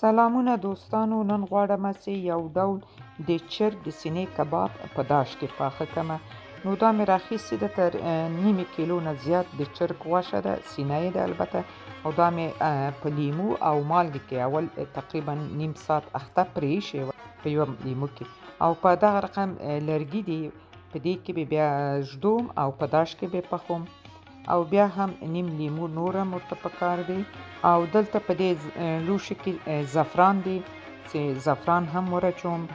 سلامونه دوستانو، نن غواړم چې یو ډول د چرګ د سینې کباب په داش کې پاخه کړمه. نو دا مې راخیستې ده تر نیمې کیلو نه زیات د چرګ غوښه ده، سینه یې ده البته، او دا مې په لیمو او مالګې کې اول تقریبا نیم ساعت اخته پرې ایښې وه په یوه لیمو کې، او په دغه رقم لرګي دي، په دې کې به بیا ږدوم او په داش کې به پخوم، او بیا هم نیم لیمو نور هم ورته پکار دی، او دلته په دې لوښي کې زعفران دی چې زعفران هم ور اچوم.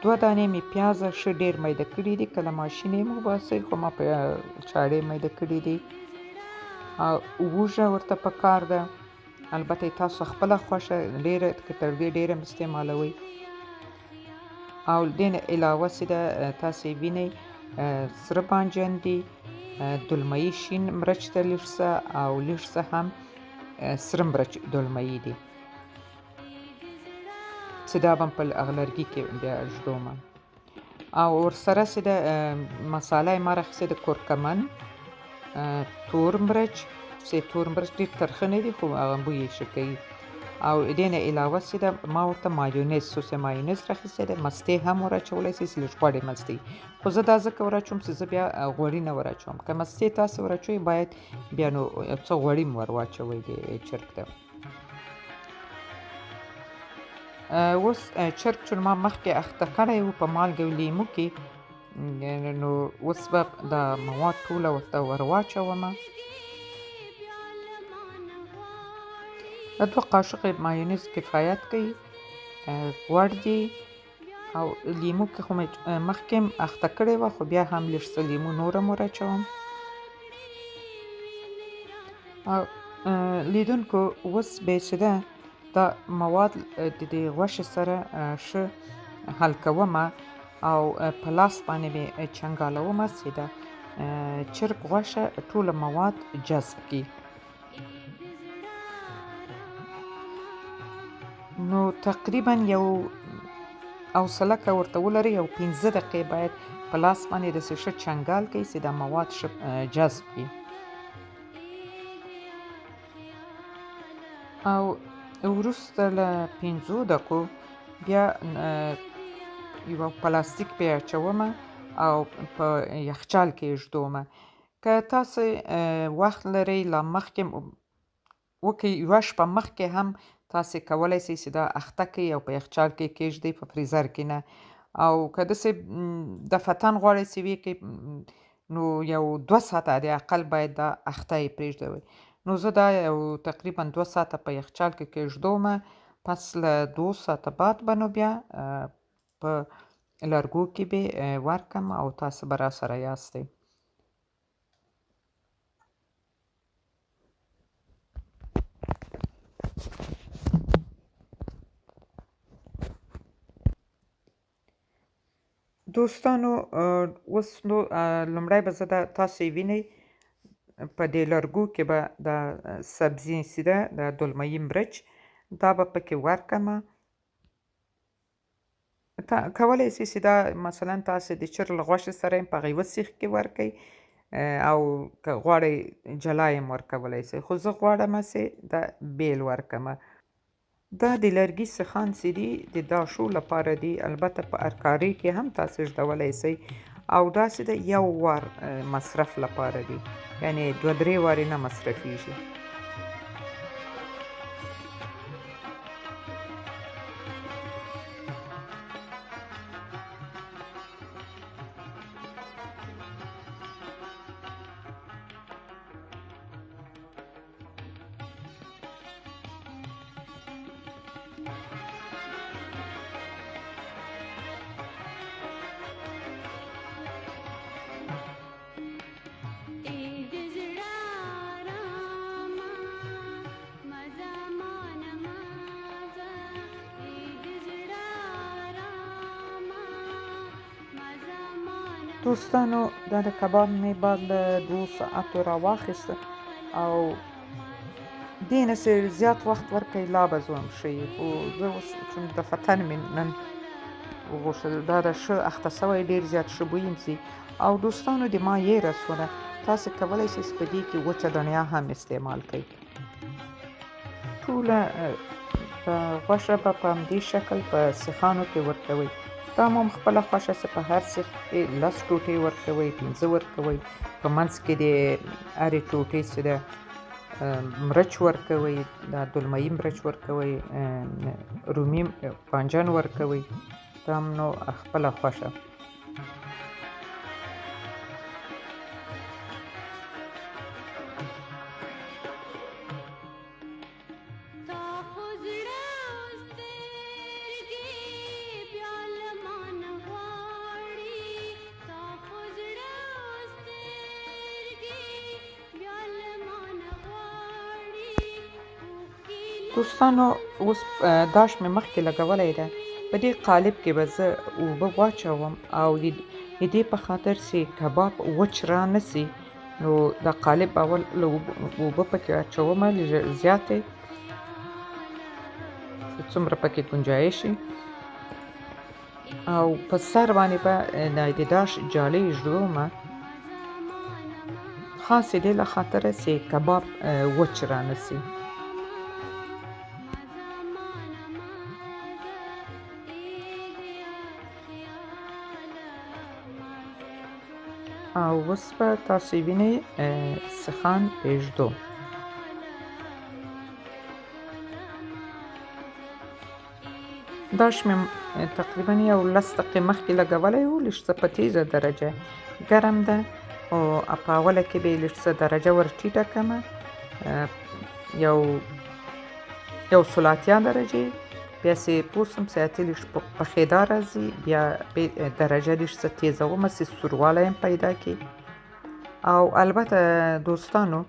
2 دانې مې پیازه ښه ډېر میده کړي دي، که له ماشین یې وباسئ خو ما په چاړې میده کړي دي، او هوږه ورته پکار ده، البته تاسو خپله خوښه ډېره که تر دې ډېره هم استعمالوئ. او دې نه علاوه چې ده تاسې وینئ سره بانجان دي، دلمهی شین مرچ ته لږ څه، او لږ څه هم سره مرچ دلمهی دي چې دا به په هغه لرګي کې بیا ږدومه. او ورسره چې ده مساله یې ما راخیستې ده کورکمن، تور مرچ چې تور مرچ ډېر ترخه نه دي خو هغه بوی یې ښه کوي، او دې نه علاوه چې ده ما ورته مایونیز سس مایونیز راخیستی دی، مستې هم ور اچولی شئ چې لږ غوړې مستې، خو زه دا ځکه ور اچوم چې زه بیا غوړي نه ور اچوم، که مستې تاسې ور اچوئ باید بیا نو څه غوړي هم ور واچوئ د چرګ ته. اوس چرګ چې ما مخکې اخته کړی و په مالګې او لیمو کې، نو اوس به دا مواد ټوله ورته ور واچومه. 2 قاشقې مایونیز کفایت کوي، غوړ دي، او لیمو کې خو مې مخکې هم اخته کړې وه خو بیا هم لږ څه لیمو نور هم ور اچوم. او لیدونکو اوس به چې ده دا مواد د دې غوښې سره ښه حل کومه، او په لاس باندې مې چنګالومه چې د چرګ غوښه ټوله مواد جذب کړي. نو تقریبا یو حوصله که ورته ولرئ یو 15 دقیقې باید په لاس باندې داسې ښه چنګال کړئ چې دا مواد ښه جذب کړي. او وروسته له 15 دقیقو بیا یوه پلاستیک پې اچومه او په یخچال کې یې ږدومه. که تاسې وخت لرئ لا مخکې وکړئ، یوه شپه مخکې هم تاسې کولی شئ چې دا اخته کړئ او په یخچال کې یې کېږدئ په فریزر کې نه، او که داسې دفتن غواړئ چې ویې کړئ نو یو 2 ساعته حد اقل باید دا اخته یې پرېږدوئ. نو زه دا یو تقریبا 2 ساعته په یخچال کې کېږدومه، پس له 2 ساعته بعد به نو بیا په لرګو کې به ورکم او تاسې به راسره یاستئ. دوستانو اوس نو لومړی به زه دا تاسې وینئ په دې لرګو کې به دا سبزي چې ده د دلمهی مرچ دا به پکې ورکمه. کولی شئ چې دا مثلا تاسې د چرګ له غوښې سره یې په هغه یوه سیخ کې ورکئ، او که غواړئ جلا یې هم ورکولی شئ، خو زه غواړم چې دا بیل ورکمه. دا د لرګي سیخان چې دي د داشو لپاره دي، البته په ارکاري کې هم تاسې ږدولی شئ، او دا چې ده یو وار مصرف لپاره دي، یعنې 2-3 وارې نه مصرفیږي. دوستانو دا د کباب مې بعد له 2 ساعتو راواخیسته، او دې نه چې زیات وخت ورکړئ لا به زوم ښه وي، خو زه اوس چون دفتن مې نن وغوښتل دا د ښه اخته سوی ډېر زیات ښه بوی یې او دوستانو د ما یې رسونه تاسې کولی شئ په دې کې وچه دڼیا هم استعمال کړئ. ټوله غوښه به په همدې شکل په سیخانو کې ورکوئ. دا مو خپله خوښه چې په هر سیخ کې 10 ټوټې ورکوئ، 15 ورکوئ. په منځ کې د هرې ټوټې چې ده مرچ ورکوئ، دا دلمه‌یي مرچ ورکوئ، رومي بانجان ورکوئ. دا نو خپله خوښه. دوستانو اوس داش مې مخکې لګولی ده. په دې قالب کې به زه اوبه واچوم او د دې په خاطر چې کباب وچ را نسي نو دا قالب اول اوبه پکې اچوم زیاتې څومره پکې گنجایش شي او په سر باندې به د داش جالۍ ږدوم خاص د دې له خاطره چې کباب وچ را نسي. او اوس به تاسې وینئ سیخان ږدو. داش مې تقریبا یو 10 دقیقې مخکې لګولی و، لږ څه په تیزه درجه ګرم ده او په اوله کې به یې لږ څه درجه ور ټیټه کړمه، یو 180 درجې. بیا چې پوه شم چې اتې لږ پخېدا راځي بیا درجه لږ څه تیزومه چې سوروالی هم پیدا کړي. او البته دوستانو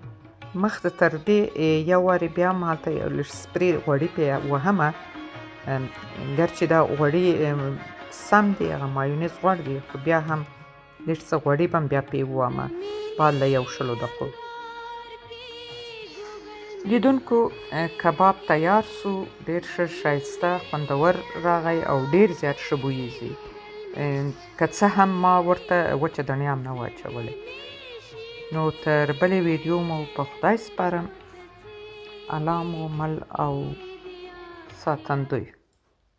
مخته تر دې یو وارې بیا هم هلته لږ سپرې غوړي پرې وهمه، ګرچې دا غوړي سم دي، هغه مایونیز غوړ دي، خو بیا هم لږ څه غوړي به هم بیا پرې ووهمه بعد له 1 دقیقو. لیدونکو کباب تیار سو، ډېر ښه ښایسته خوندور راغی او ډېر زیات ښه بویږي. که څه هم ما ورته وچه دڼیا هم نه وه اچولې. نو تر بلې ویډیو مو په خدای سپارم. الله مو مل او ساتندوی.